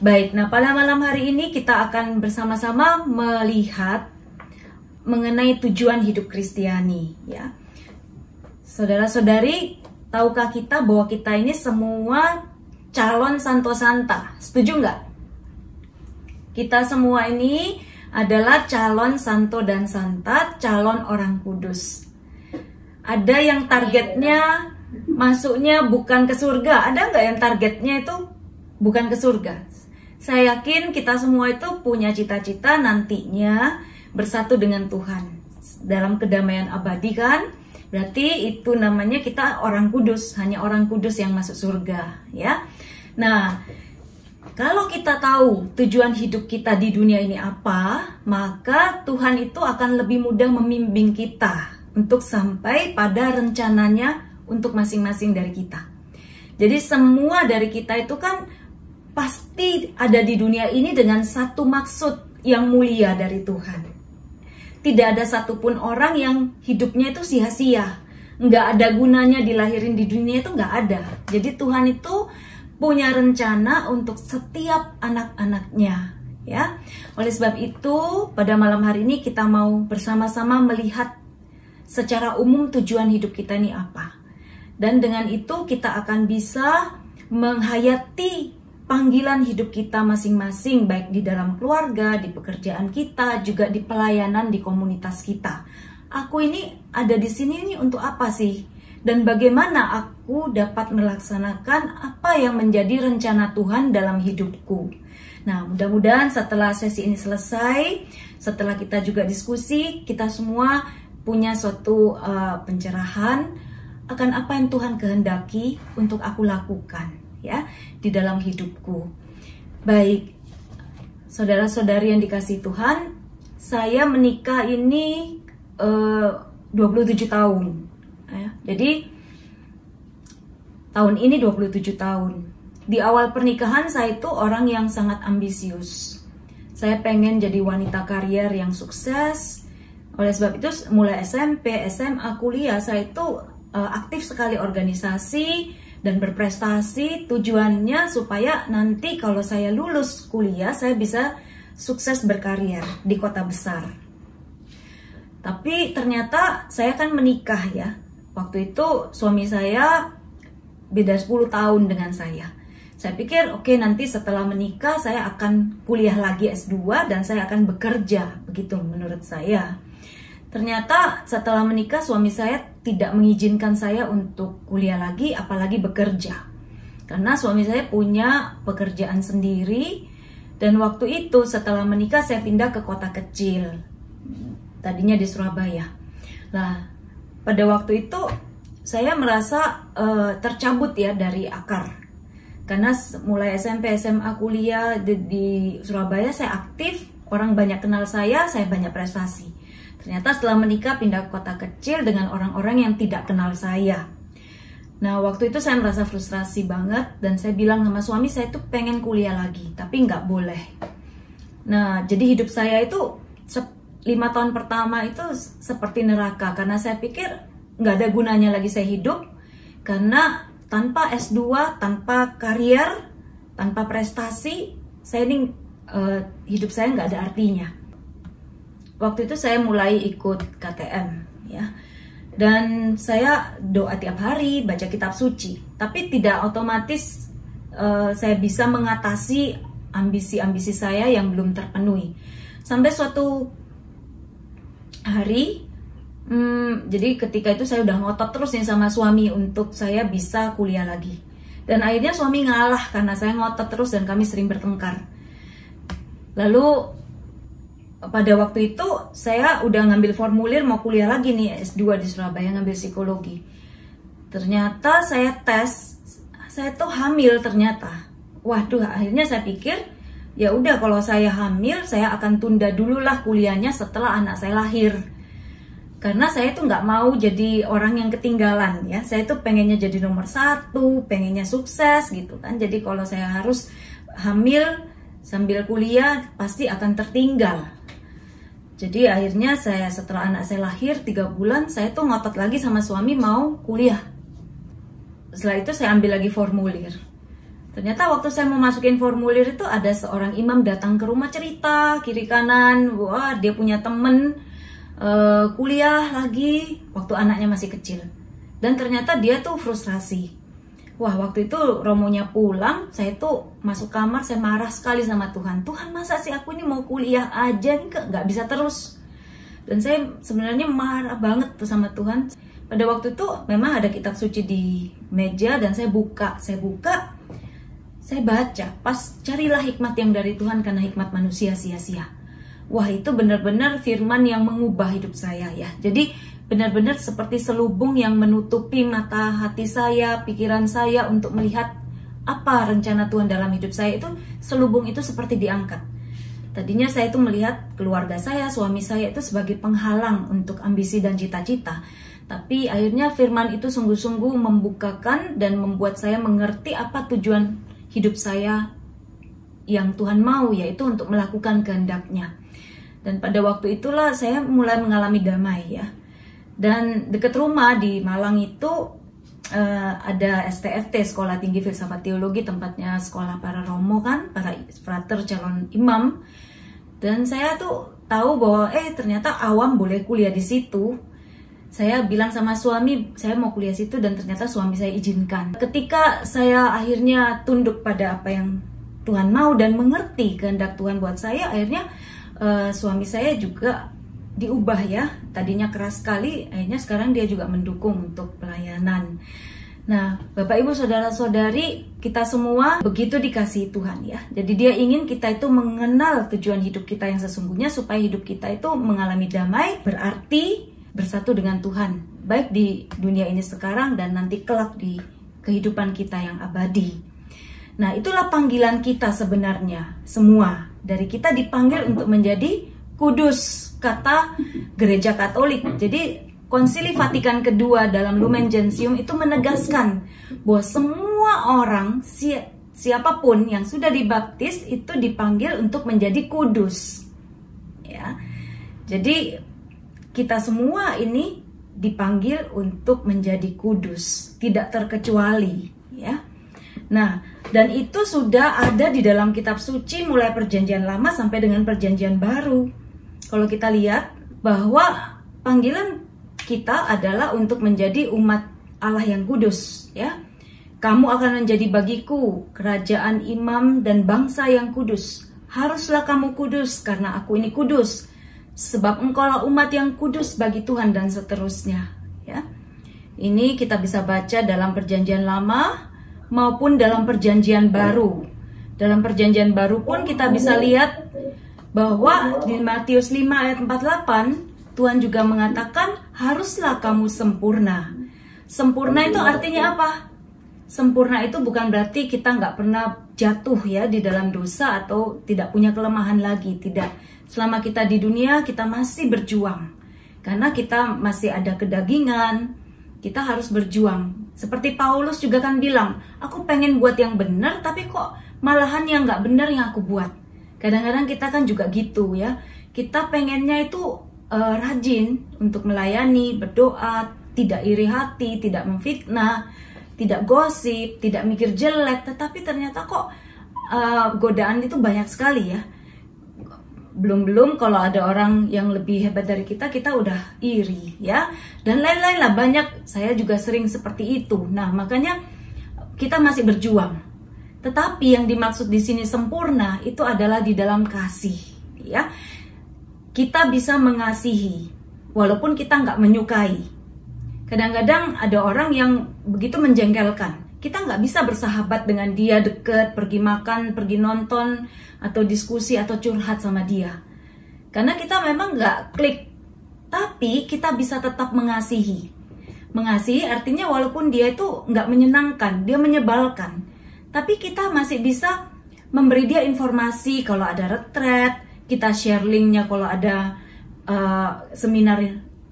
Baik, nah pada malam hari ini kita akan bersama-sama melihat mengenai tujuan hidup Kristiani, ya. Saudara-saudari, tahukah kita bahwa kita ini semua calon santo santa? Setuju nggak? Kita semua ini adalah calon santo dan santa, calon orang kudus. Ada yang targetnya masuknya bukan ke surga, ada nggak yang targetnya itu bukan ke surga? Saya yakin kita semua itu punya cita-cita nantinya bersatu dengan Tuhan dalam kedamaian abadi, kan? Berarti itu namanya kita orang kudus, hanya orang kudus yang masuk surga, ya. Nah, kalau kita tahu tujuan hidup kita di dunia ini apa, maka Tuhan itu akan lebih mudah membimbing kita untuk sampai pada rencananya untuk masing-masing dari kita. Jadi semua dari kita itu kan pasti ada di dunia ini dengan satu maksud yang mulia dari Tuhan. Tidak ada satupun orang yang hidupnya itu sia-sia, nggak ada gunanya dilahirin di dunia, itu nggak ada. Jadi Tuhan itu punya rencana untuk setiap anak-anaknya, ya. Oleh sebab itu, pada malam hari ini kita mau bersama-sama melihat secara umum tujuan hidup kita ini apa. Dan dengan itu kita akan bisa menghayati panggilan hidup kita masing-masing, baik di dalam keluarga, di pekerjaan kita, juga di pelayanan di komunitas kita. Aku ini ada di sini ini untuk apa sih? Dan bagaimana aku dapat melaksanakan apa yang menjadi rencana Tuhan dalam hidupku? Nah, mudah-mudahan setelah sesi ini selesai, setelah kita juga diskusi, kita semua punya suatu pencerahan akan apa yang Tuhan kehendaki untuk aku lakukan, ya, di dalam hidupku. Baik, saudara-saudari yang dikasihi Tuhan, saya menikah ini 27 tahun, ya. Jadi tahun ini 27 tahun. Di awal pernikahan saya itu orang yang sangat ambisius. Saya pengen jadi wanita karier yang sukses. Oleh sebab itu mulai SMP, SMA, kuliah saya itu aktif sekali organisasi dan berprestasi, tujuannya supaya nanti kalau saya lulus kuliah, saya bisa sukses berkarir di kota besar. Tapi ternyata saya kan menikah, ya. Waktu itu suami saya beda 10 tahun dengan saya. Saya pikir oke, nanti setelah menikah saya akan kuliah lagi S2 dan saya akan bekerja, begitu menurut saya. Ternyata setelah menikah suami saya tidak mengizinkan saya untuk kuliah lagi, apalagi bekerja. Karena suami saya punya pekerjaan sendiri, dan waktu itu setelah menikah saya pindah ke kota kecil. Tadinya di Surabaya. Nah, pada waktu itu saya merasa tercabut, ya, dari akar. Karena mulai SMP, SMA, kuliah di Surabaya saya aktif, orang banyak kenal saya banyak prestasi. Ternyata setelah menikah pindah ke kota kecil dengan orang-orang yang tidak kenal saya. Nah, waktu itu saya merasa frustrasi banget dan saya bilang sama suami saya tuh pengen kuliah lagi, tapi nggak boleh. Nah, jadi hidup saya itu 5 tahun pertama itu seperti neraka karena saya pikir nggak ada gunanya lagi saya hidup karena tanpa S2, tanpa karier, tanpa prestasi, saya ini hidup saya nggak ada artinya. Waktu itu saya mulai ikut KTM, ya, dan saya doa tiap hari, baca kitab suci, tapi tidak otomatis saya bisa mengatasi ambisi-ambisi saya yang belum terpenuhi. Sampai suatu hari, jadi ketika itu saya udah ngotot terus nih sama suami untuk saya bisa kuliah lagi, dan akhirnya suami ngalah karena saya ngotot terus dan kami sering bertengkar. Lalu pada waktu itu saya udah ngambil formulir mau kuliah lagi nih S2 di Surabaya, ngambil psikologi. Ternyata saya tes, saya tuh hamil ternyata. Waduh, akhirnya saya pikir ya udah kalau saya hamil saya akan tunda dulu lah kuliahnya setelah anak saya lahir. Karena saya tuh nggak mau jadi orang yang ketinggalan, ya. Saya tuh pengennya jadi nomor 1, pengennya sukses gitu kan. Jadi kalau saya harus hamil sambil kuliah pasti akan tertinggal. Jadi akhirnya saya setelah anak saya lahir 3 bulan, saya tuh ngotot lagi sama suami mau kuliah. Setelah itu saya ambil lagi formulir. Ternyata waktu saya mau masukin formulir itu ada seorang imam datang ke rumah cerita kiri kanan, wah dia punya temen kuliah lagi waktu anaknya masih kecil. Dan ternyata dia tuh frustrasi. Wah waktu itu romonya pulang, saya tuh masuk kamar, saya marah sekali sama Tuhan. Tuhan masa sih aku ini mau kuliah aja, nggak bisa terus. Dan saya sebenarnya marah banget tuh sama Tuhan. Pada waktu itu memang ada kitab suci di meja dan saya buka, saya baca, pas carilah hikmat yang dari Tuhan karena hikmat manusia sia-sia. Wah itu benar-benar firman yang mengubah hidup saya ya. Jadi benar-benar seperti selubung yang menutupi mata hati saya, pikiran saya untuk melihat apa rencana Tuhan dalam hidup saya. Itu selubung itu seperti diangkat. Tadinya saya itu melihat keluarga saya, suami saya itu sebagai penghalang untuk ambisi dan cita-cita. Tapi akhirnya firman itu sungguh-sungguh membukakan dan membuat saya mengerti apa tujuan hidup saya yang Tuhan mau, yaitu untuk melakukan kehendak-Nya. Dan pada waktu itulah saya mulai mengalami damai ya. Dan dekat rumah di Malang itu ada STFT, Sekolah Tinggi Filsafat Teologi, tempatnya sekolah para romo kan, para frater calon imam. Dan saya tuh tahu bahwa ternyata awam boleh kuliah di situ. Saya bilang sama suami, saya mau kuliah situ, dan ternyata suami saya izinkan. Ketika saya akhirnya tunduk pada apa yang Tuhan mau dan mengerti kehendak Tuhan buat saya, akhirnya suami saya juga diubah ya. Tadinya keras sekali, akhirnya sekarang dia juga mendukung untuk pelayanan. Nah, Bapak Ibu Saudara-saudari, kita semua begitu dikasihi Tuhan ya. Jadi dia ingin kita itu mengenal tujuan hidup kita yang sesungguhnya, supaya hidup kita itu mengalami damai, berarti bersatu dengan Tuhan, baik di dunia ini sekarang dan nanti kelak di kehidupan kita yang abadi. Nah, itulah panggilan kita sebenarnya semua. Dari kita dipanggil untuk menjadi kudus, kata Gereja Katolik. Jadi Konsili Vatikan kedua dalam Lumen Gentium itu menegaskan bahwa semua orang, siapapun yang sudah dibaptis itu dipanggil untuk menjadi kudus. Ya. Jadi kita semua ini dipanggil untuk menjadi kudus, tidak terkecuali, ya. Nah, dan itu sudah ada di dalam kitab suci mulai Perjanjian Lama sampai dengan Perjanjian Baru. Kalau kita lihat bahwa panggilan kita adalah untuk menjadi umat Allah yang kudus, ya. Kamu akan menjadi bagiku kerajaan imam dan bangsa yang kudus. Haruslah kamu kudus karena aku ini kudus. Sebab engkaulah umat yang kudus bagi Tuhan, dan seterusnya ya. Ini kita bisa baca dalam Perjanjian Lama maupun dalam Perjanjian Baru. Dalam Perjanjian Baru pun kita bisa lihat bahwa di Matius 5 ayat 48 Tuhan juga mengatakan haruslah kamu sempurna. Sempurna itu artinya apa? Sempurna itu bukan berarti kita nggak pernah jatuh ya di dalam dosa atau tidak punya kelemahan lagi, tidak. Selama kita di dunia, kita masih berjuang. Karena kita masih ada kedagingan, kita harus berjuang. Seperti Paulus juga kan bilang, aku pengen buat yang benar, tapi kok malahan yang nggak benar yang aku buat. Kadang-kadang kita kan juga gitu ya. Kita pengennya itu rajin untuk melayani, berdoa, tidak iri hati, tidak memfitnah, tidak gosip, tidak mikir jelek. Tetapi ternyata kok godaan itu banyak sekali ya. Belum kalau ada orang yang lebih hebat dari kita udah iri ya, dan lain-lain lah, banyak. Saya juga sering seperti itu. Nah, makanya kita masih berjuang. Tetapi yang dimaksud di sini sempurna itu adalah di dalam kasih ya. Kita bisa mengasihi walaupun kita nggak menyukai. Kadang-kadang ada orang yang begitu menjengkelkan. Kita nggak bisa bersahabat dengan dia, deket, pergi makan, pergi nonton, atau diskusi, atau curhat sama dia. Karena kita memang nggak klik. Tapi kita bisa tetap mengasihi. Mengasihi artinya walaupun dia itu nggak menyenangkan, dia menyebalkan. Tapi kita masih bisa memberi dia informasi kalau ada retret, kita share linknya kalau ada seminar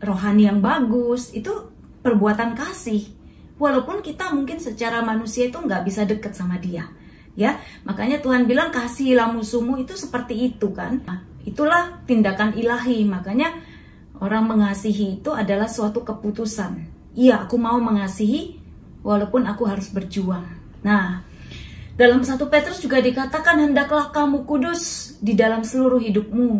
rohani yang bagus. Itu perbuatan kasih. Walaupun kita mungkin secara manusia itu nggak bisa deket sama dia, ya. Makanya Tuhan bilang kasihilah musuhmu, itu seperti itu kan. Nah, itulah tindakan ilahi. Makanya orang mengasihi itu adalah suatu keputusan. Iya, aku mau mengasihi walaupun aku harus berjuang. Nah, Dalam 1 Petrus juga dikatakan hendaklah kamu kudus di dalam seluruh hidupmu.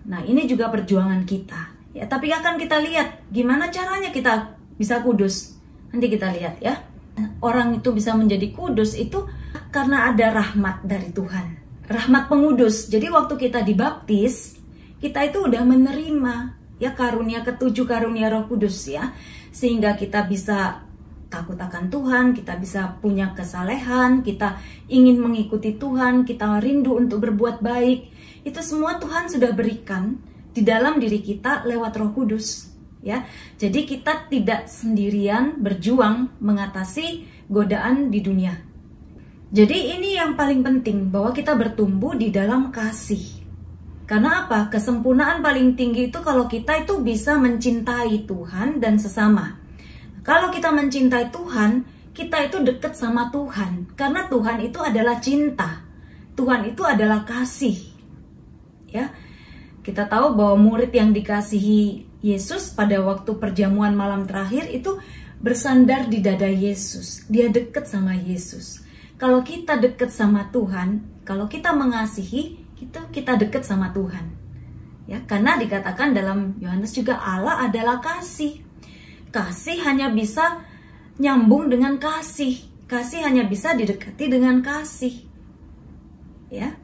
Nah, ini juga perjuangan kita. Ya, tapi akan kita lihat gimana caranya kita bisa kudus. Nanti kita lihat ya. Orang itu bisa menjadi kudus itu karena ada rahmat dari Tuhan. Rahmat pengudus. Jadi waktu kita dibaptis, kita itu udah menerima ya karunia ketujuh, karunia Roh Kudus ya. Sehingga kita bisa takut akan Tuhan, kita bisa punya kesalehan, kita ingin mengikuti Tuhan, kita rindu untuk berbuat baik. Itu semua Tuhan sudah berikan di dalam diri kita lewat Roh Kudus, ya. Jadi kita tidak sendirian berjuang mengatasi godaan di dunia. Jadi ini yang paling penting, bahwa kita bertumbuh di dalam kasih. Karena apa? Kesempurnaan paling tinggi itu kalau kita itu bisa mencintai Tuhan dan sesama. Kalau kita mencintai Tuhan, kita itu dekat sama Tuhan. Karena Tuhan itu adalah cinta. Tuhan itu adalah kasih. Ya, kita tahu bahwa murid yang dikasihi Yesus pada waktu perjamuan malam terakhir itu bersandar di dada Yesus. Dia dekat sama Yesus. Kalau kita dekat sama Tuhan, kalau kita mengasihi, kita dekat sama Tuhan. Ya, karena dikatakan dalam Yohanes juga Allah adalah kasih. Kasih hanya bisa nyambung dengan kasih. Kasih hanya bisa didekati dengan kasih. Ya.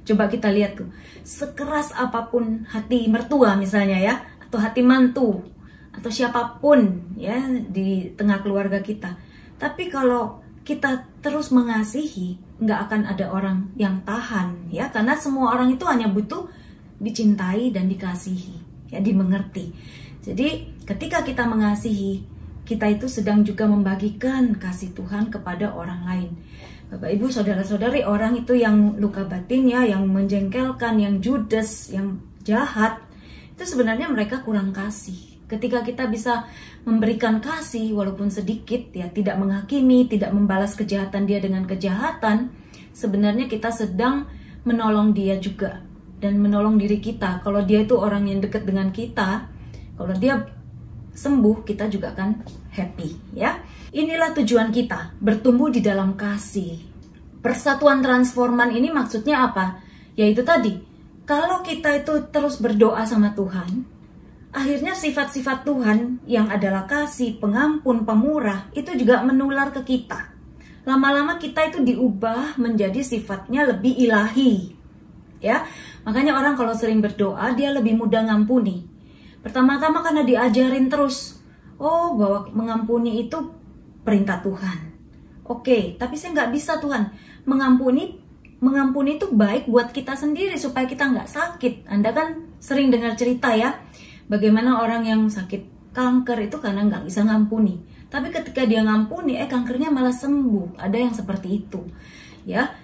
Coba kita lihat tuh. Sekeras apapun hati mertua misalnya ya, atau hati mantu, atau siapapun ya di tengah keluarga kita. Tapi kalau kita terus mengasihi, nggak akan ada orang yang tahan ya, karena semua orang itu hanya butuh dicintai dan dikasihi, ya dimengerti. Jadi ketika kita mengasihi, kita itu sedang juga membagikan kasih Tuhan kepada orang lain. Bapak Ibu saudara-saudari, orang itu yang luka batin ya, yang menjengkelkan, yang judes, yang jahat, itu sebenarnya mereka kurang kasih. Ketika kita bisa memberikan kasih walaupun sedikit ya, tidak menghakimi, tidak membalas kejahatan dia dengan kejahatan, sebenarnya kita sedang menolong dia juga dan menolong diri kita. Kalau dia itu orang yang dekat dengan kita, kalau dia sembuh, kita juga akan happy ya. Inilah tujuan kita, bertumbuh di dalam kasih. Persatuan transforman ini maksudnya apa? Yaitu tadi, kalau kita itu terus berdoa sama Tuhan, akhirnya sifat-sifat Tuhan yang adalah kasih, pengampun, pemurah, itu juga menular ke kita. Lama-lama kita itu diubah menjadi sifatnya lebih ilahi. Ya, makanya orang kalau sering berdoa, dia lebih mudah ngampuni. Pertama-tama karena diajarin terus, oh bahwa mengampuni itu perintah Tuhan. Oke, tapi saya nggak bisa Tuhan. Mengampuni itu baik buat kita sendiri supaya kita nggak sakit. Anda kan sering dengar cerita ya, bagaimana orang yang sakit kanker itu karena nggak bisa ngampuni. Tapi ketika dia ngampuni, kankernya malah sembuh. Ada yang seperti itu, ya.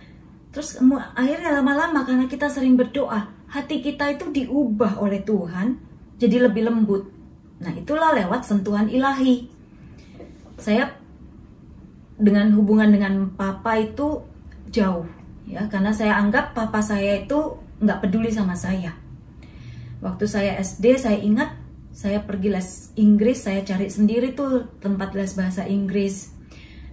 Terus akhirnya lama-lama karena kita sering berdoa, hati kita itu diubah oleh Tuhan jadi lebih lembut. Nah, itulah lewat sentuhan ilahi. Saya dengan hubungan dengan papa itu jauh, ya, karena saya anggap papa saya itu nggak peduli sama saya. Waktu saya SD, saya ingat saya pergi les Inggris, saya cari sendiri tuh tempat les bahasa Inggris.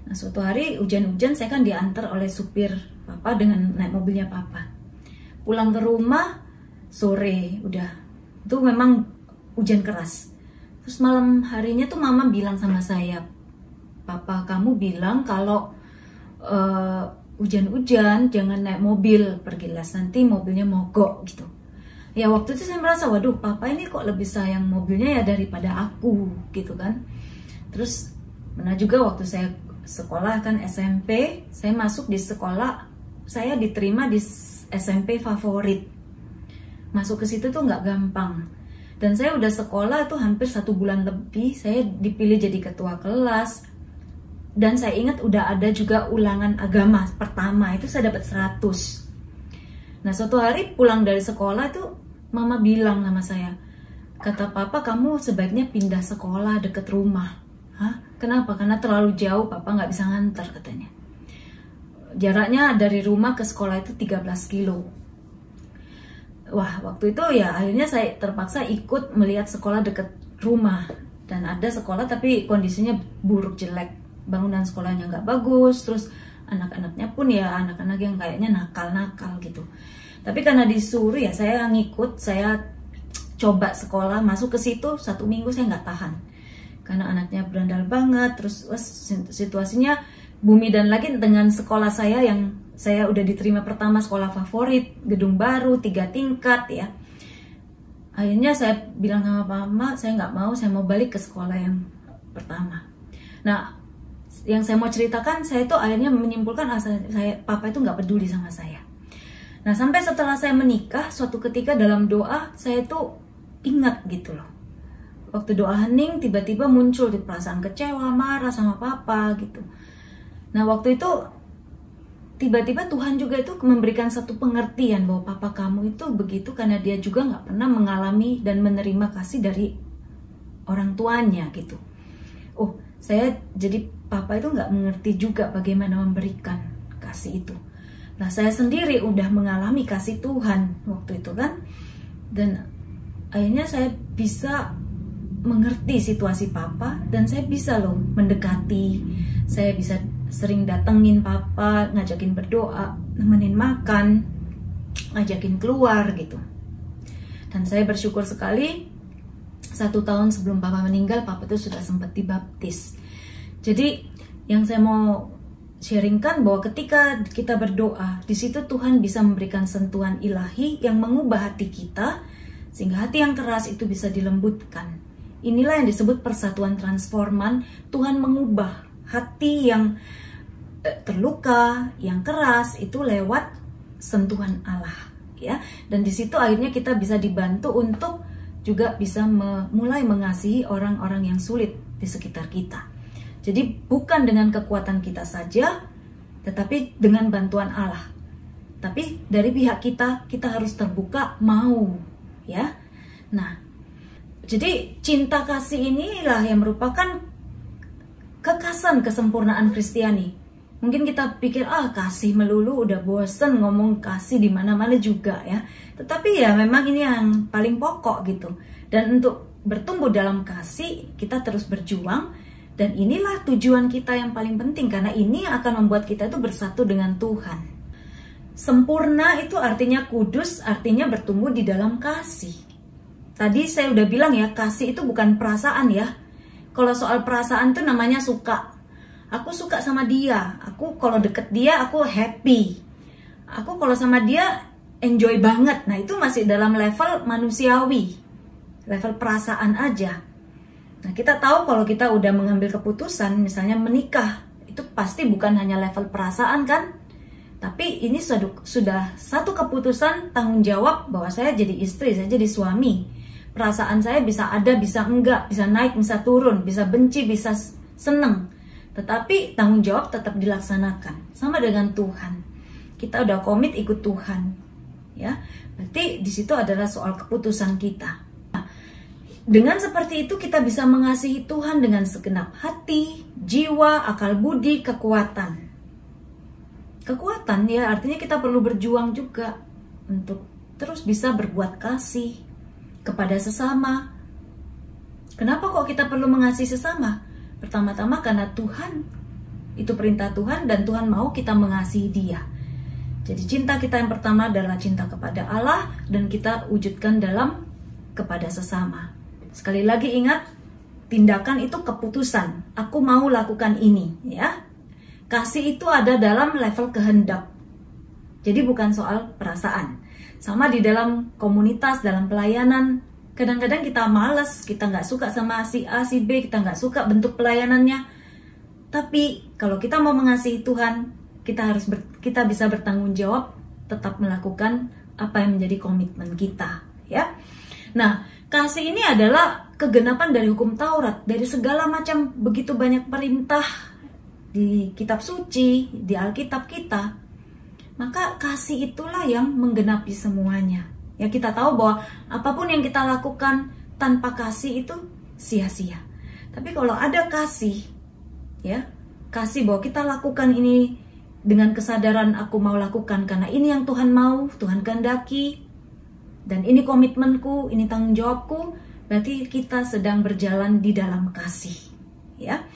Nah, suatu hari hujan-hujan, saya kan diantar oleh supir papa dengan naik mobilnya papa. Pulang ke rumah sore, udah itu memang hujan keras. Terus malam harinya tuh mama bilang sama saya, papa kamu bilang kalau hujan-hujan jangan naik mobil pergi les, nanti mobilnya mogok gitu. Ya waktu itu saya merasa, waduh papa ini kok lebih sayang mobilnya ya daripada aku gitu kan. Terus pernah juga waktu saya sekolah kan SMP, saya masuk di sekolah, saya diterima di SMP favorit. Masuk ke situ tuh nggak gampang. Dan saya udah sekolah itu hampir 1 bulan lebih, saya dipilih jadi ketua kelas. Dan saya ingat udah ada juga ulangan agama pertama, itu saya dapat 100. Nah suatu hari pulang dari sekolah itu mama bilang sama saya, kata papa kamu sebaiknya pindah sekolah deket rumah. Hah? Kenapa? Karena terlalu jauh, papa nggak bisa nganter katanya. Jaraknya dari rumah ke sekolah itu 13 kilo. Wah, waktu itu ya akhirnya saya terpaksa ikut melihat sekolah dekat rumah. Dan ada sekolah tapi kondisinya buruk, jelek. Bangunan sekolahnya nggak bagus, terus anak-anaknya pun ya anak-anak yang kayaknya nakal-nakal gitu. Tapi karena disuruh ya saya ngikut, saya coba sekolah, masuk ke situ 1 minggu saya nggak tahan. Karena anaknya berandal banget, terus situasinya bumi dan langit dengan sekolah saya yang saya udah diterima pertama, sekolah favorit, gedung baru, 3 tingkat ya. Akhirnya saya bilang sama mama, saya nggak mau, saya mau balik ke sekolah yang pertama. Nah, yang saya mau ceritakan, saya tuh akhirnya menyimpulkan papa itu nggak peduli sama saya. Nah, sampai setelah saya menikah, suatu ketika dalam doa, saya tuh ingat gitu loh. Waktu doa hening, tiba-tiba muncul di perasaan kecewa, marah sama papa gitu. Nah, waktu itu tiba-tiba Tuhan juga itu memberikan satu pengertian bahwa papa kamu itu begitu karena dia juga nggak pernah mengalami dan menerima kasih dari orang tuanya gitu. Oh, saya jadi papa itu nggak mengerti juga bagaimana memberikan kasih itu. Nah, saya sendiri udah mengalami kasih Tuhan waktu itu kan, dan akhirnya saya bisa mengerti situasi papa dan saya bisa loh mendekati, saya bisa sering datengin papa, ngajakin berdoa, nemenin makan, ngajakin keluar gitu. Dan saya bersyukur sekali 1 tahun sebelum papa meninggal, papa itu sudah sempat dibaptis. Jadi yang saya mau sharingkan bahwa ketika kita berdoa, di situ Tuhan bisa memberikan sentuhan ilahi yang mengubah hati kita, sehingga hati yang keras itu bisa dilembutkan. Inilah yang disebut persatuan transforman. Tuhan mengubah hati yang terluka, yang keras itu lewat sentuhan Allah, ya. Dan di situ akhirnya kita bisa dibantu untuk juga bisa mulai mengasihi orang-orang yang sulit di sekitar kita. Jadi bukan dengan kekuatan kita saja, tetapi dengan bantuan Allah. Tapi dari pihak kita harus terbuka, mau, ya. Nah, jadi cinta kasih inilah yang merupakan kekasan kesempurnaan Kristiani. Mungkin kita pikir, kasih melulu udah bosen ngomong kasih di mana-mana juga ya. Tetapi ya memang ini yang paling pokok gitu. Dan untuk bertumbuh dalam kasih, kita terus berjuang. Dan inilah tujuan kita yang paling penting. Karena ini akan membuat kita itu bersatu dengan Tuhan. Sempurna itu artinya kudus, artinya bertumbuh di dalam kasih. Tadi saya udah bilang ya, kasih itu bukan perasaan ya. Kalau soal perasaan itu namanya suka. Aku suka sama dia, aku kalau deket dia aku happy, aku kalau sama dia enjoy banget. Nah itu masih dalam level manusiawi, level perasaan aja. Nah kita tahu kalau kita udah mengambil keputusan, misalnya menikah, itu pasti bukan hanya level perasaan kan, tapi ini sudah satu keputusan tanggung jawab bahwa saya jadi istri, saya jadi suami. Perasaan saya bisa ada, bisa enggak, bisa naik, bisa turun, bisa benci, bisa seneng. Tetapi tanggung jawab tetap dilaksanakan. Sama dengan Tuhan. Kita udah komit ikut Tuhan. Ya, berarti di situ adalah soal keputusan kita. Nah, dengan seperti itu kita bisa mengasihi Tuhan dengan segenap hati, jiwa, akal budi, kekuatan. Kekuatan ya artinya kita perlu berjuang juga untuk terus bisa berbuat kasih kepada sesama. Kenapa kok kita perlu mengasihi sesama? Pertama-tama karena Tuhan, itu perintah Tuhan dan Tuhan mau kita mengasihi Dia. Jadi cinta kita yang pertama adalah cinta kepada Allah dan kita wujudkan dalam kepada sesama. Sekali lagi ingat, tindakan itu keputusan. Aku mau lakukan ini, ya. Kasih itu ada dalam level kehendak. Jadi bukan soal perasaan. Sama di dalam komunitas, dalam pelayanan. Kadang-kadang kita malas, kita nggak suka sama si A, si B, kita nggak suka bentuk pelayanannya. Tapi kalau kita mau mengasihi Tuhan, kita bisa bertanggung jawab, tetap melakukan apa yang menjadi komitmen kita, ya. Nah, kasih ini adalah kegenapan dari hukum Taurat, dari segala macam begitu banyak perintah di kitab suci, di Alkitab kita. Maka kasih itulah yang menggenapi semuanya. Ya kita tahu bahwa apapun yang kita lakukan tanpa kasih itu sia-sia. Tapi kalau ada kasih, ya kasih bahwa kita lakukan ini dengan kesadaran aku mau lakukan karena ini yang Tuhan mau, Tuhan kehendaki, dan ini komitmenku, ini tanggung jawabku, berarti kita sedang berjalan di dalam kasih. Ya,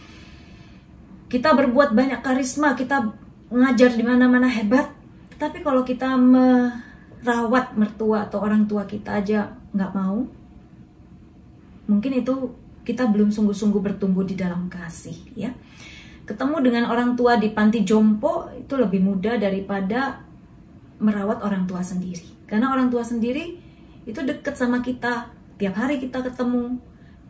kita berbuat banyak karisma, kita ngajar di mana-mana hebat, tapi kalau kita merawat mertua atau orang tua kita aja nggak mau, mungkin itu kita belum sungguh-sungguh bertumbuh di dalam kasih, ya. Ketemu dengan orang tua di panti jompo itu lebih mudah daripada merawat orang tua sendiri. Karena orang tua sendiri itu deket sama kita, tiap hari kita ketemu,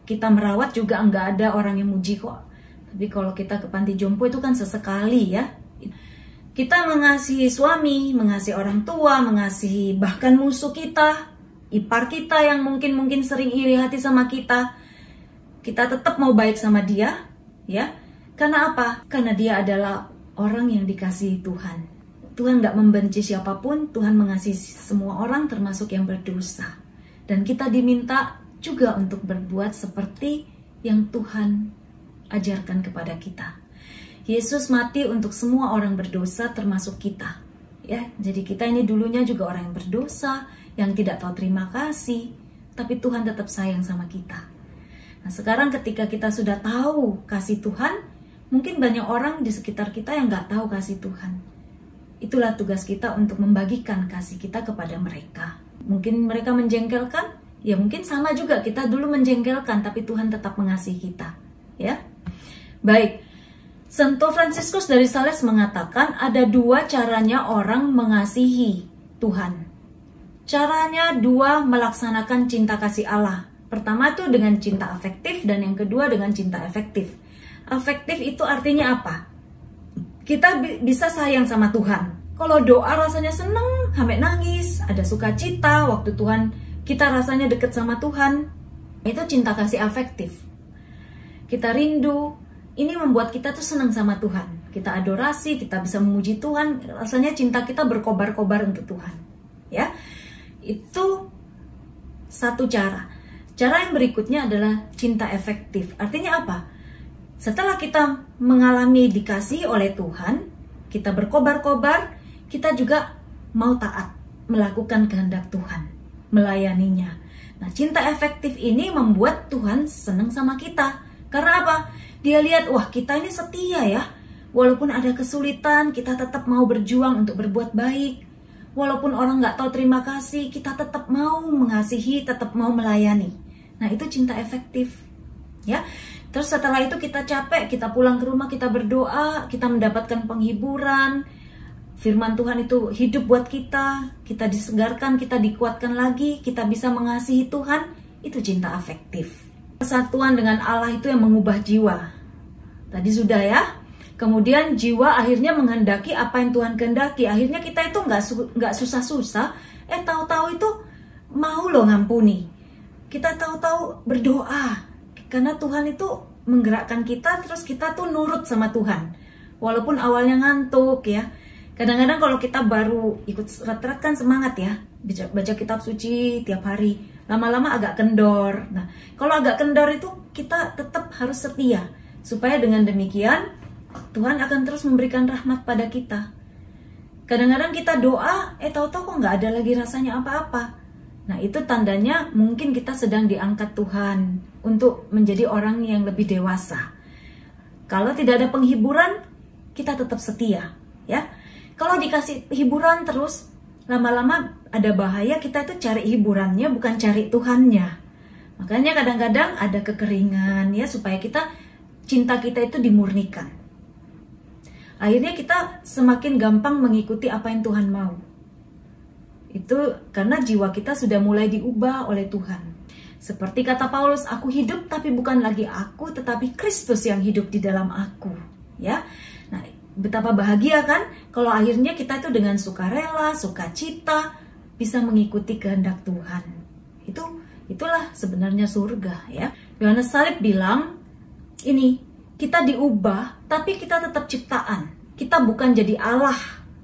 kita merawat juga nggak ada orang yang muji kok. Tapi kalau kita ke panti jompo itu kan sesekali, ya. Kita mengasihi suami, mengasihi orang tua, mengasihi bahkan musuh kita, ipar kita yang mungkin sering iri hati sama kita. Kita tetap mau baik sama dia, ya. Karena apa? Karena dia adalah orang yang dikasihi Tuhan. Tuhan nggak membenci siapapun, Tuhan mengasihi semua orang termasuk yang berdosa. Dan kita diminta juga untuk berbuat seperti yang Tuhan ajarkan kepada kita. Yesus mati untuk semua orang berdosa termasuk kita. Ya, jadi kita ini dulunya juga orang yang berdosa, yang tidak tahu terima kasih, tapi Tuhan tetap sayang sama kita. Nah, sekarang ketika kita sudah tahu kasih Tuhan, mungkin banyak orang di sekitar kita yang nggak tahu kasih Tuhan. Itulah tugas kita untuk membagikan kasih kita kepada mereka. Mungkin mereka menjengkelkan, ya mungkin sama juga kita dulu menjengkelkan, tapi Tuhan tetap mengasihi kita, ya. Baik, Santo Fransiskus dari Sales mengatakan ada dua caranya orang mengasihi Tuhan. Caranya dua, melaksanakan cinta kasih Allah. Pertama itu dengan cinta afektif dan yang kedua dengan cinta efektif. Afektif itu artinya apa? Kita bisa sayang sama Tuhan. Kalau doa rasanya seneng, sampai nangis, ada sukacita waktu Tuhan, kita rasanya deket sama Tuhan. Itu cinta kasih afektif. Kita rindu, ini membuat kita tuh senang sama Tuhan. Kita adorasi, kita bisa memuji Tuhan, rasanya cinta kita berkobar-kobar untuk Tuhan. Ya, itu satu cara. Cara yang berikutnya adalah cinta efektif. Artinya apa? Setelah kita mengalami dikasihi oleh Tuhan, kita berkobar-kobar, kita juga mau taat, melakukan kehendak Tuhan, melayaninya. Nah, cinta efektif ini membuat Tuhan senang sama kita. Karena apa? Dia lihat, wah kita ini setia ya. Walaupun ada kesulitan, kita tetap mau berjuang untuk berbuat baik. Walaupun orang nggak tahu terima kasih, kita tetap mau mengasihi, tetap mau melayani. Nah, itu cinta efektif, ya. Terus setelah itu kita capek, kita pulang ke rumah, kita berdoa, kita mendapatkan penghiburan. Firman Tuhan itu hidup buat kita disegarkan, kita dikuatkan lagi, kita bisa mengasihi Tuhan. Itu cinta afektif. Persatuan dengan Allah itu yang mengubah jiwa. Tadi sudah ya. Kemudian jiwa akhirnya menghendaki apa yang Tuhan kehendaki. Akhirnya kita itu nggak susah-susah. Tahu-tahu itu mau loh ngampuni. Kita tahu-tahu berdoa, karena Tuhan itu menggerakkan kita, terus kita tuh nurut sama Tuhan. Walaupun awalnya ngantuk ya. Kadang-kadang kalau kita baru ikut retret kan semangat ya, baca kitab suci tiap hari. Lama-lama agak kendor. Nah, kalau agak kendor itu kita tetap harus setia. Supaya dengan demikian, Tuhan akan terus memberikan rahmat pada kita. Kadang-kadang kita doa, tahu-tahu kok nggak ada lagi rasanya apa-apa. Nah, itu tandanya mungkin kita sedang diangkat Tuhan untuk menjadi orang yang lebih dewasa. Kalau tidak ada penghiburan, kita tetap setia, ya. Kalau dikasih hiburan terus, lama-lama ada bahaya kita itu cari hiburannya bukan cari Tuhannya. Makanya kadang-kadang ada kekeringan ya, supaya cinta kita itu dimurnikan. Akhirnya kita semakin gampang mengikuti apa yang Tuhan mau. Itu karena jiwa kita sudah mulai diubah oleh Tuhan. Seperti kata Paulus, aku hidup tapi bukan lagi aku, tetapi Kristus yang hidup di dalam aku. Ya, nah betapa bahagia kan kalau akhirnya kita itu dengan sukarela, sukacita bisa mengikuti kehendak Tuhan. Itulah sebenarnya surga ya. Yohanes Salib bilang, ini kita diubah tapi kita tetap ciptaan. Kita bukan jadi Allah.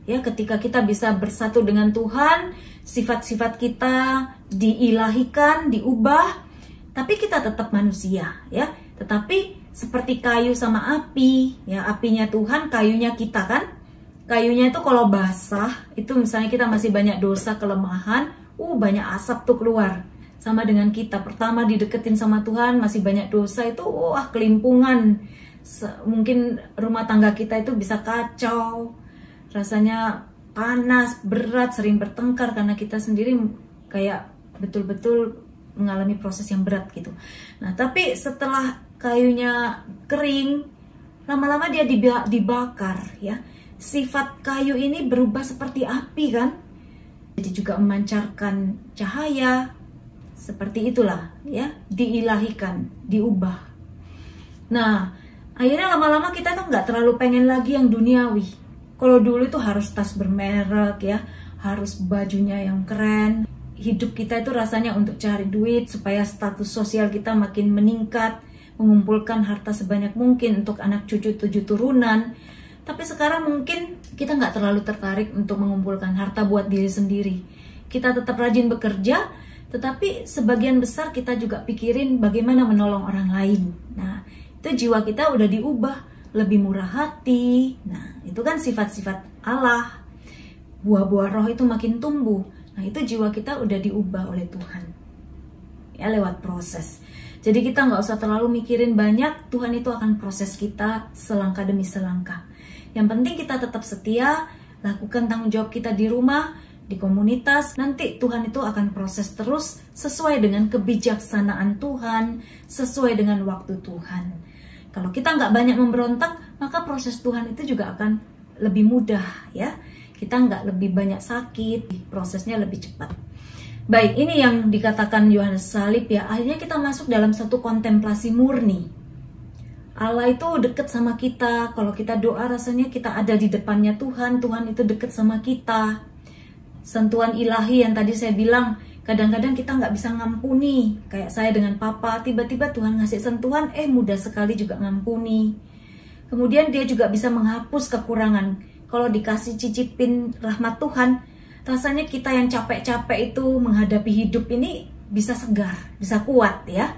Ya, ketika kita bisa bersatu dengan Tuhan, sifat-sifat kita diilahikan, diubah, tapi kita tetap manusia, ya. Tetapi seperti kayu sama api, ya, apinya Tuhan, kayunya kita kan. Kayunya itu kalau basah, itu misalnya kita masih banyak dosa, kelemahan, banyak asap tuh keluar. Sama dengan kita, pertama dideketin sama Tuhan, masih banyak dosa itu, kelimpungan. Mungkin rumah tangga kita itu bisa kacau. rasanya panas, berat, sering bertengkar karena kita sendiri kayak betul-betul mengalami proses yang berat gitu. Nah, tapi setelah kayunya kering, lama-lama dia dibakar ya. Sifat kayu ini berubah seperti api kan? Jadi juga memancarkan cahaya. Seperti itulah ya, diilahikan, diubah. Nah, akhirnya lama-lama kita tuh nggak terlalu pengen lagi yang duniawi. Kalau dulu itu harus tas bermerek ya, harus bajunya yang keren. Hidup kita itu rasanya untuk cari duit supaya status sosial kita makin meningkat, mengumpulkan harta sebanyak mungkin untuk anak cucu 7 turunan. Tapi sekarang mungkin kita nggak terlalu tertarik untuk mengumpulkan harta buat diri sendiri. Kita tetap rajin bekerja, tetapi sebagian besar kita juga pikirin bagaimana menolong orang lain. Nah, itu jiwa kita udah diubah, lebih murah hati. Nah, itu kan sifat-sifat Allah. Buah-buah roh itu makin tumbuh. Nah, itu jiwa kita udah diubah oleh Tuhan. Ya, lewat proses. Jadi kita nggak usah terlalu mikirin banyak, Tuhan itu akan proses kita selangkah demi selangkah. Yang penting kita tetap setia, lakukan tanggung jawab kita di rumah, di komunitas. Nanti Tuhan itu akan proses terus sesuai dengan kebijaksanaan Tuhan, sesuai dengan waktu Tuhan. Kalau kita nggak banyak memberontak, maka proses Tuhan itu juga akan lebih mudah ya. Kita nggak lebih banyak sakit, prosesnya lebih cepat. Baik, ini yang dikatakan Yohanes Salib ya. Akhirnya kita masuk dalam satu kontemplasi murni. Allah itu dekat sama kita. Kalau kita doa rasanya kita ada di depannya Tuhan. Tuhan itu dekat sama kita. Sentuhan ilahi yang tadi saya bilang, kadang-kadang kita nggak bisa ngampuni. Kayak saya dengan papa, tiba-tiba Tuhan ngasih sentuhan, mudah sekali juga ngampuni. Kemudian dia juga bisa menghapus kekurangan. Kalau dikasih cicipin rahmat Tuhan, rasanya kita yang capek-capek itu menghadapi hidup ini bisa segar, bisa kuat ya.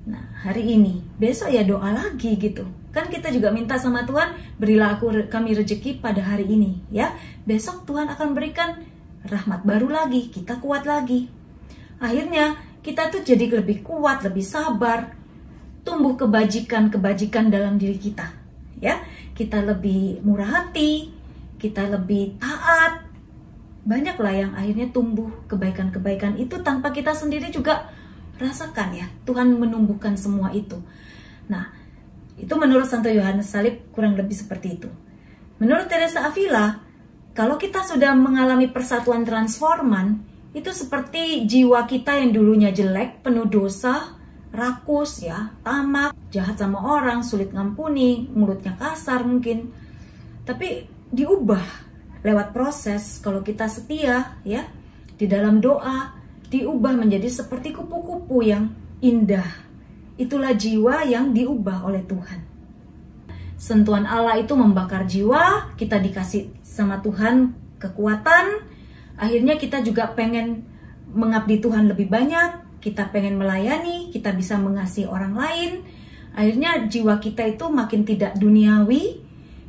Nah, hari ini, besok ya doa lagi gitu. Kan kita juga minta sama Tuhan, berilah kami rezeki pada hari ini ya. Besok Tuhan akan berikan rahmat baru lagi, kita kuat lagi. Akhirnya kita tuh jadi lebih kuat, lebih sabar, tumbuh kebajikan dalam diri kita ya. Kita lebih murah hati, kita lebih taat. Banyaklah yang akhirnya tumbuh kebaikan-kebaikan itu tanpa kita sendiri juga rasakan ya. Tuhan menumbuhkan semua itu. Nah, itu menurut Santo Yohanes Salib kurang lebih seperti itu. Menurut Teresa Avila, kalau kita sudah mengalami persatuan transforman, itu seperti jiwa kita yang dulunya jelek, penuh dosa, rakus ya, tamak, jahat sama orang, sulit ngampuni, mulutnya kasar mungkin. Tapi diubah lewat proses. Kalau kita setia ya, di dalam doa, diubah menjadi seperti kupu-kupu yang indah. Itulah jiwa yang diubah oleh Tuhan. Sentuhan Allah itu membakar jiwa, kita dikasih sama Tuhan kekuatan. Akhirnya kita juga pengen mengabdi Tuhan lebih banyak, kita pengen melayani, kita bisa mengasihi orang lain. Akhirnya jiwa kita itu makin tidak duniawi,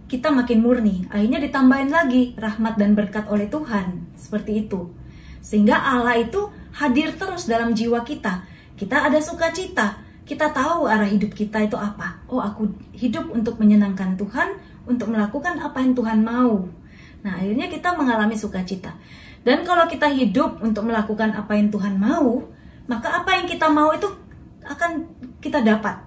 kita makin murni. Akhirnya ditambahin lagi rahmat dan berkat oleh Tuhan. Seperti itu. Sehingga Allah itu hadir terus dalam jiwa kita. Kita ada sukacita. Kita tahu arah hidup kita itu apa. Oh, aku hidup untuk menyenangkan Tuhan, untuk melakukan apa yang Tuhan mau. Nah, akhirnya kita mengalami sukacita. Dan kalau kita hidup untuk melakukan apa yang Tuhan mau, maka apa yang kita mau itu akan kita dapat.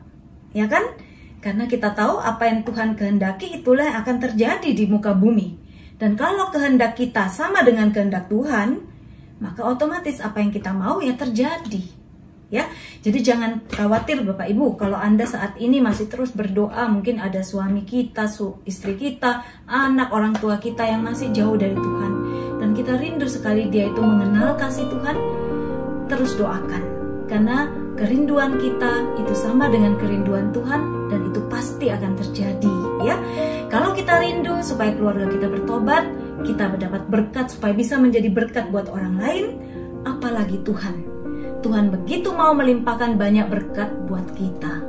Ya kan? Karena kita tahu apa yang Tuhan kehendaki itulah yang akan terjadi di muka bumi. Dan kalau kehendak kita sama dengan kehendak Tuhan, maka otomatis apa yang kita mau ya terjadi. Ya, jadi jangan khawatir Bapak Ibu kalau Anda saat ini masih terus berdoa, mungkin ada suami kita, istri kita, anak, orang tua kita yang masih jauh dari Tuhan. Dan kita rindu sekali dia itu mengenal kasih Tuhan, terus doakan. Karena kerinduan kita itu sama dengan kerinduan Tuhan dan itu pasti akan terjadi ya. Kalau kita rindu supaya keluarga kita bertobat, kita mendapat berkat supaya bisa menjadi berkat buat orang lain, apalagi Tuhan. Tuhan begitu mau melimpahkan banyak berkat buat kita.